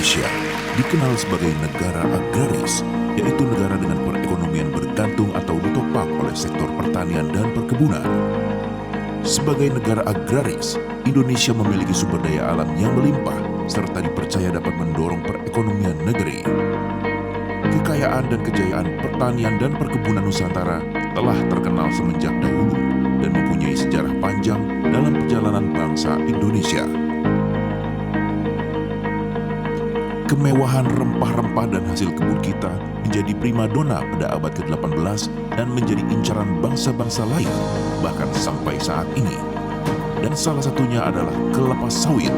Indonesia dikenal sebagai negara agraris, yaitu negara dengan perekonomian bergantung atau ditopang oleh sektor pertanian dan perkebunan. Sebagai negara agraris, Indonesia memiliki sumber daya alam yang melimpah serta dipercaya dapat mendorong perekonomian negeri. Kekayaan dan kejayaan pertanian dan perkebunan Nusantara telah terkenal semenjak dahulu dan mempunyai sejarah panjang dalam perjalanan bangsa Indonesia. Kemewahan rempah-rempah dan hasil kebun kita menjadi primadona pada abad ke-18 dan menjadi incaran bangsa-bangsa lain, bahkan sampai saat ini. Dan salah satunya adalah kelapa sawit.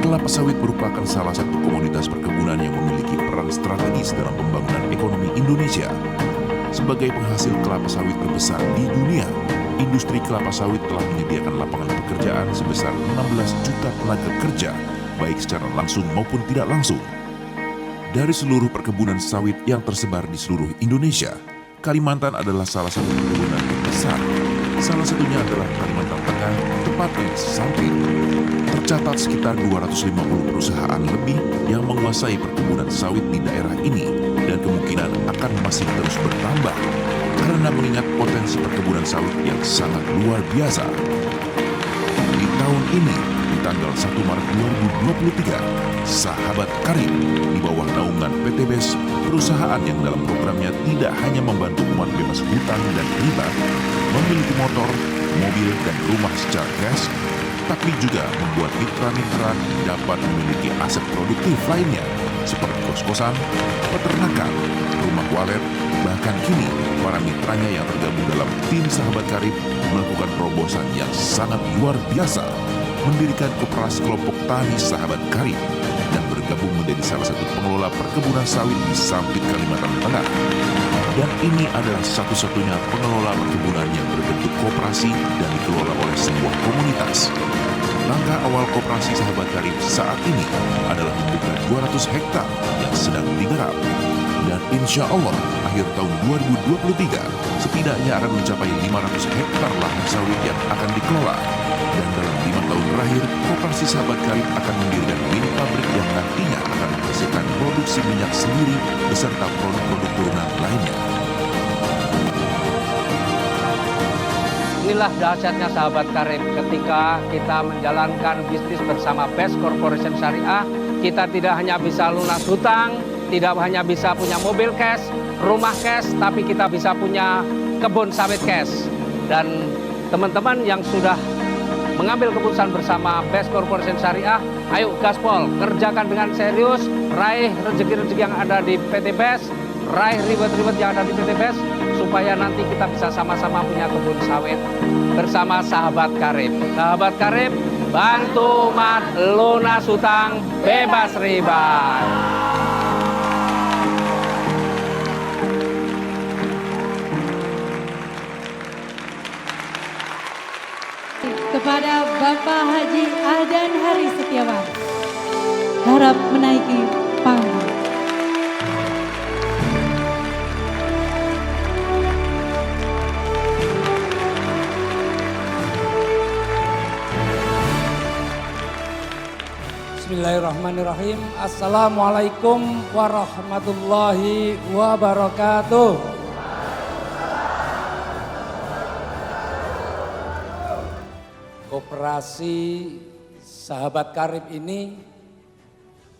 Kelapa sawit merupakan salah satu komoditas perkebunan yang memiliki peran strategis dalam pembangunan ekonomi Indonesia. Sebagai penghasil kelapa sawit terbesar di dunia, industri kelapa sawit telah menyediakan lapangan pekerjaan sebesar 16 juta tenaga kerja, baik secara langsung maupun tidak langsung. Dari seluruh perkebunan sawit yang tersebar di seluruh Indonesia, Kalimantan adalah salah satu perkebunan terbesar. Salah satunya adalah Kalimantan Tengah, tepatnya Sampit. Tercatat sekitar 250 perusahaan lebih yang menguasai perkebunan sawit di daerah ini dan kemungkinan akan masih terus bertambah karena mengingat potensi perkebunan sawit yang sangat luar biasa. Di tahun ini, di tanggal 1 Maret 2023, Sahabat Karib di bawah naungan PT BES, perusahaan yang dalam programnya tidak hanya membantu umat bebas hutang dan riba, memiliki motor, mobil, dan rumah secara cash, tapi juga membuat mitra-mitra dapat memiliki aset produktif lainnya seperti kos-kosan, peternakan, rumah walet, bahkan kini para mitranya yang tergabung dalam tim Sahabat Karib melakukan terobosan yang sangat luar biasa, mendirikan koperasi kelompok tani Sahabat Karib dan bergabung menjadi salah satu pengelola perkebunan sawit di Sampit, Kalimantan Tengah. Dan ini adalah satu-satunya pengelola perkebunan yang berbentuk koperasi dan dikelola oleh sebuah komunitas. Langkah awal koperasi Sahabat Karib saat ini adalah membuka 200 hektar yang sedang digarap. Dan insya Allah, akhir tahun 2023, setidaknya akan mencapai 500 hektar lahan sawit yang akan dikelola. Dan dalam 5 tahun terakhir, koperasi Sahabat Karib akan mendirikan mini pabrik yang nantinya akan menghasilkan produksi minyak sendiri beserta produk-produk turunan lainnya. Inilah dahsyatnya Sahabat Karib ketika kita menjalankan bisnis bersama BES Corporation Syariah. Kita tidak hanya bisa lunas hutang, tidak hanya bisa punya mobil cash, rumah cash, tapi kita bisa punya kebun sawit cash. Dan teman-teman yang sudah mengambil keputusan bersama BES Corporation Syariah, ayo gaspol, kerjakan dengan serius, raih rezeki-rezeki yang ada di PT BES, raih ribet-ribet yang ada di PT BES, supaya nanti kita bisa sama-sama punya kebun sawit bersama Sahabat Karib. Sahabat Karib, bantu umat lunas hutang bebas riba. Kepada Bapak Haji Ahdan Hari Setiawan, harap menaiki panggung. Bismillahirrahmanirrahim. Assalamualaikum warahmatullahi wabarakatuh. Koperasi Sahabat Karib ini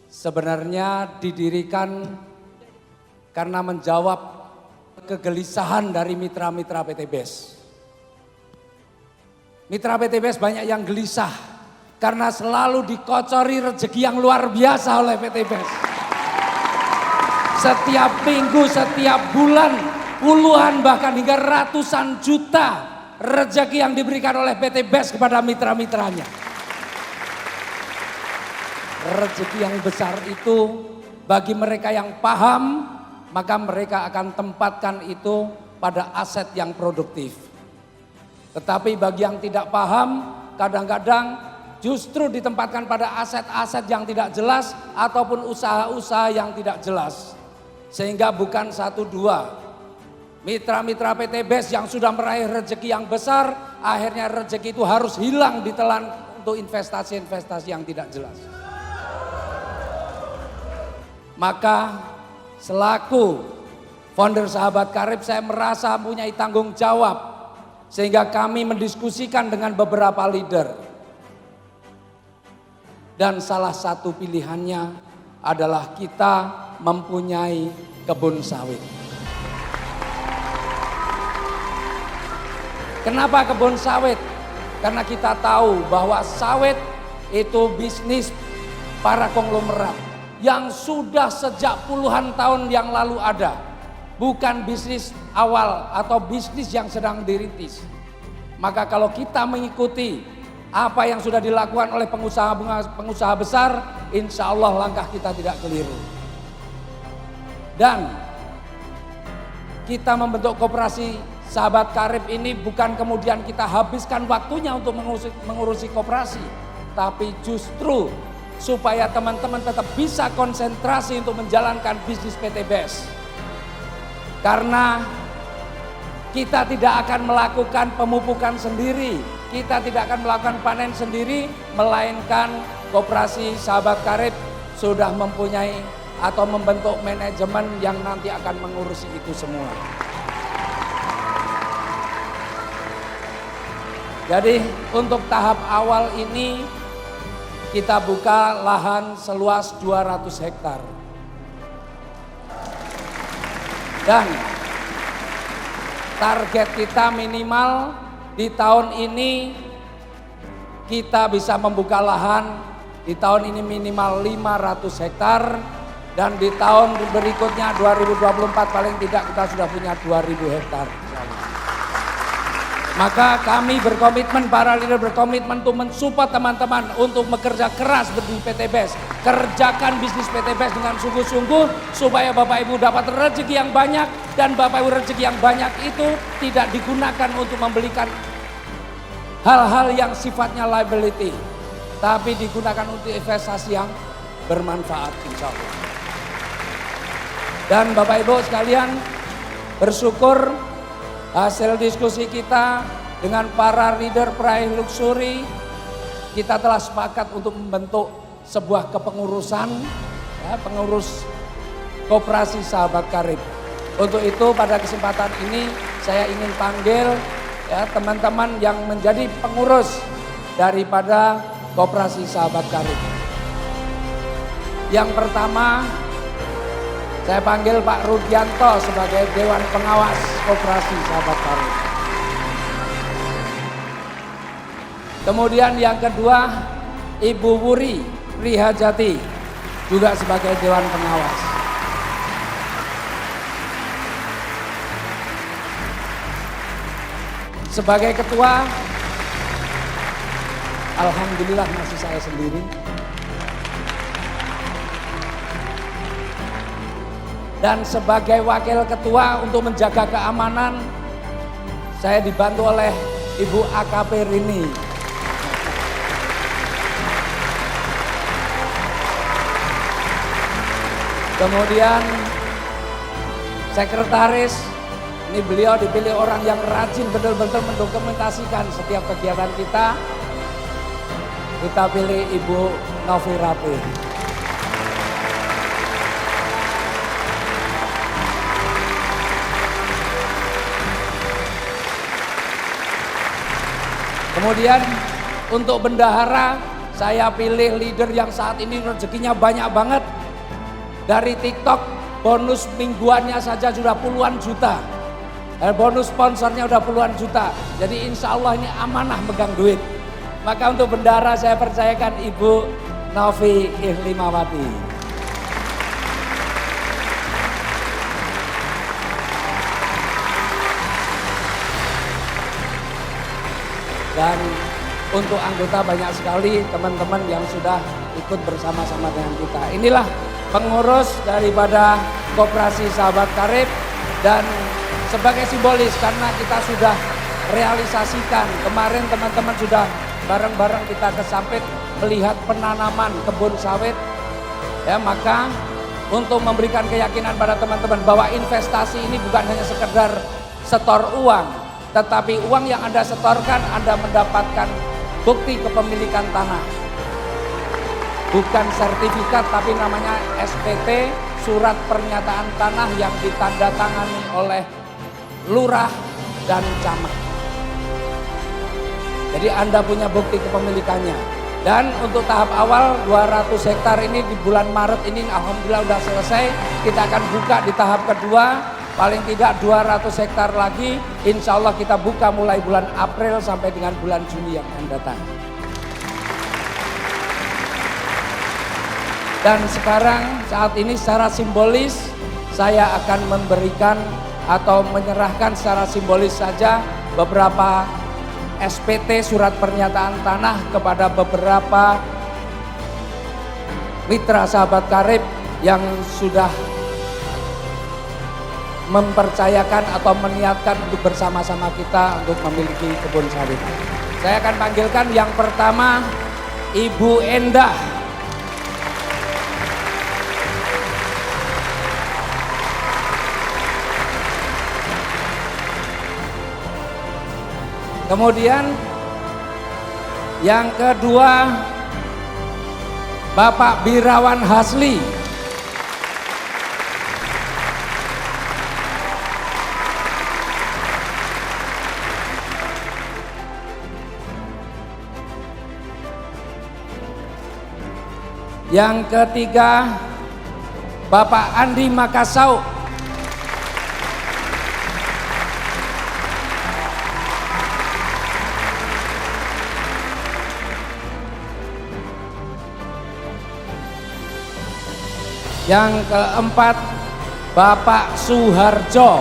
sebenarnya didirikan karena menjawab kegelisahan dari mitra-mitra PT BES. Mitra PT BES banyak yang gelisah karena selalu dikocori rezeki yang luar biasa oleh PT BES. Setiap minggu, setiap bulan, puluhan bahkan hingga ratusan juta rezeki yang diberikan oleh PT BES kepada mitra-mitranya. Rezeki yang besar itu bagi mereka yang paham, maka mereka akan tempatkan itu pada aset yang produktif. Tetapi bagi yang tidak paham, kadang-kadang justru ditempatkan pada aset-aset yang tidak jelas ataupun usaha-usaha yang tidak jelas. Sehingga bukan satu dua mitra-mitra PT BES yang sudah meraih rezeki yang besar, akhirnya rezeki itu harus hilang ditelan untuk investasi-investasi yang tidak jelas. Maka selaku founder Sahabat Karib, saya merasa mempunyai tanggung jawab sehingga kami mendiskusikan dengan beberapa leader. Dan salah satu pilihannya adalah kita mempunyai kebun sawit. Kenapa kebun sawit? Karena kita tahu bahwa sawit itu bisnis para konglomerat yang sudah sejak puluhan tahun yang lalu ada. Bukan bisnis awal atau bisnis yang sedang dirintis. Maka kalau kita mengikuti apa yang sudah dilakukan oleh pengusaha besar, insya Allah langkah kita tidak keliru. Dan kita membentuk koperasi Sahabat Karib ini bukan kemudian kita habiskan waktunya untuk mengurusi koperasi, tapi justru supaya teman-teman tetap bisa konsentrasi untuk menjalankan bisnis PT BES. Karena kita tidak akan melakukan pemupukan sendiri, kita tidak akan melakukan panen sendiri, melainkan koperasi Sahabat Karib sudah mempunyai atau membentuk manajemen yang nanti akan mengurusi itu semua. Jadi untuk tahap awal ini kita buka lahan seluas 200 hektar. Dan target kita minimal di tahun ini kita bisa membuka lahan di tahun ini minimal 500 hektar dan di tahun berikutnya 2024 paling tidak kita sudah punya 2000 hektar. Maka kami berkomitmen, para leader berkomitmen untuk mensupport teman-teman untuk bekerja keras di PT BES. Kerjakan bisnis PT BES dengan sungguh-sungguh supaya Bapak Ibu dapat rezeki yang banyak dan Bapak Ibu rezeki yang banyak itu tidak digunakan untuk membelikan hal-hal yang sifatnya liability. Tapi digunakan untuk investasi yang bermanfaat insya Allah. Dan Bapak Ibu sekalian bersyukur hasil diskusi kita dengan para leader peraih luxury, kita telah sepakat untuk membentuk sebuah kepengurusan, ya, pengurus koperasi Sahabat Karib. Untuk itu pada kesempatan ini saya ingin panggil ya, teman-teman yang menjadi pengurus daripada koperasi Sahabat Karib. Yang pertama saya panggil Pak Rudianto sebagai Dewan Pengawas Koperasi Sahabat Karib. Kemudian yang kedua Ibu Wuri Prihajati juga sebagai Dewan Pengawas. Sebagai ketua, alhamdulillah masih saya sendiri. Dan sebagai wakil ketua untuk menjaga keamanan, saya dibantu oleh Ibu AKP Rini. Kemudian sekretaris, ini beliau dipilih orang yang rajin betul-betul mendokumentasikan setiap kegiatan kita. Kita pilih Ibu Novi Rapi. Kemudian untuk bendahara saya pilih leader yang saat ini rezekinya banyak banget. Dari TikTok bonus mingguannya saja sudah puluhan juta. Bonus sponsornya sudah puluhan juta. Jadi insya Allah ini amanah megang duit. Maka untuk bendahara saya percayakan Ibu Novi Ihlimawati. Dan untuk anggota banyak sekali teman-teman yang sudah ikut bersama-sama dengan kita. Inilah pengurus daripada Koperasi Sahabat Karib dan sebagai simbolis karena kita sudah realisasikan. Kemarin teman-teman sudah bareng-bareng kita ke Sampit melihat penanaman kebun sawit. Ya, maka untuk memberikan keyakinan pada teman-teman bahwa investasi ini bukan hanya sekedar setor uang. Tetapi uang yang Anda setorkan, Anda mendapatkan bukti kepemilikan tanah. bukan sertifikat tapi namanya SPT, surat pernyataan tanah yang ditandatangani oleh lurah dan camat. Jadi Anda punya bukti kepemilikannya. Dan untuk tahap awal 200 hektar ini di bulan Maret ini alhamdulillah udah selesai. Kita akan buka di tahap kedua, paling tidak 200 hektar lagi. Insya Allah kita buka mulai bulan April sampai dengan bulan Juni yang akan datang. Dan sekarang saat ini secara simbolis saya akan memberikan atau menyerahkan secara simbolis saja beberapa SPT surat pernyataan tanah kepada beberapa mitra sahabat karib yang sudah mempercayakan atau meniatkan untuk bersama-sama kita untuk memiliki kebun sawit. Saya akan panggilkan yang pertama Ibu Endah. Kemudian yang kedua Bapak Birawan Hasli. Yang ketiga Bapak Andi Makasau. Yang keempat Bapak Suharjo.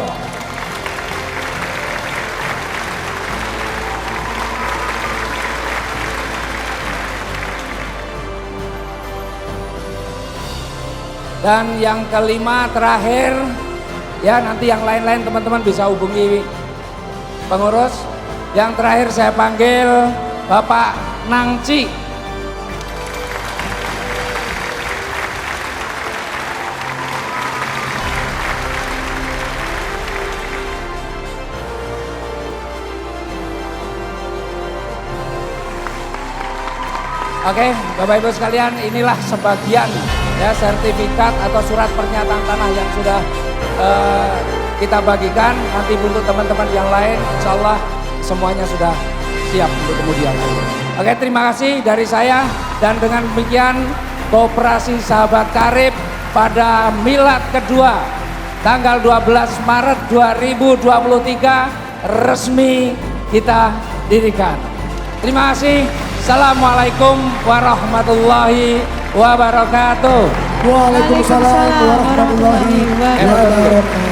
Dan yang kelima terakhir, ya nanti yang lain-lain teman-teman bisa hubungi pengurus. Yang terakhir saya panggil Bapak Nangci. Oke, Bapak Ibu sekalian, inilah sebagian ya sertifikat atau surat pernyataan tanah yang sudah kita bagikan. Nanti untuk teman-teman yang lain, insya Allah semuanya sudah siap untuk kemudian. Oke, terima kasih dari saya, dan dengan demikian Koperasi Sahabat Karib pada milad kedua tanggal 12 Maret 2023 resmi kita dirikan. Terima kasih. Assalamualaikum warahmatullahi wabarakatuh. Waalaikumsalam warahmatullahi wabarakatuh.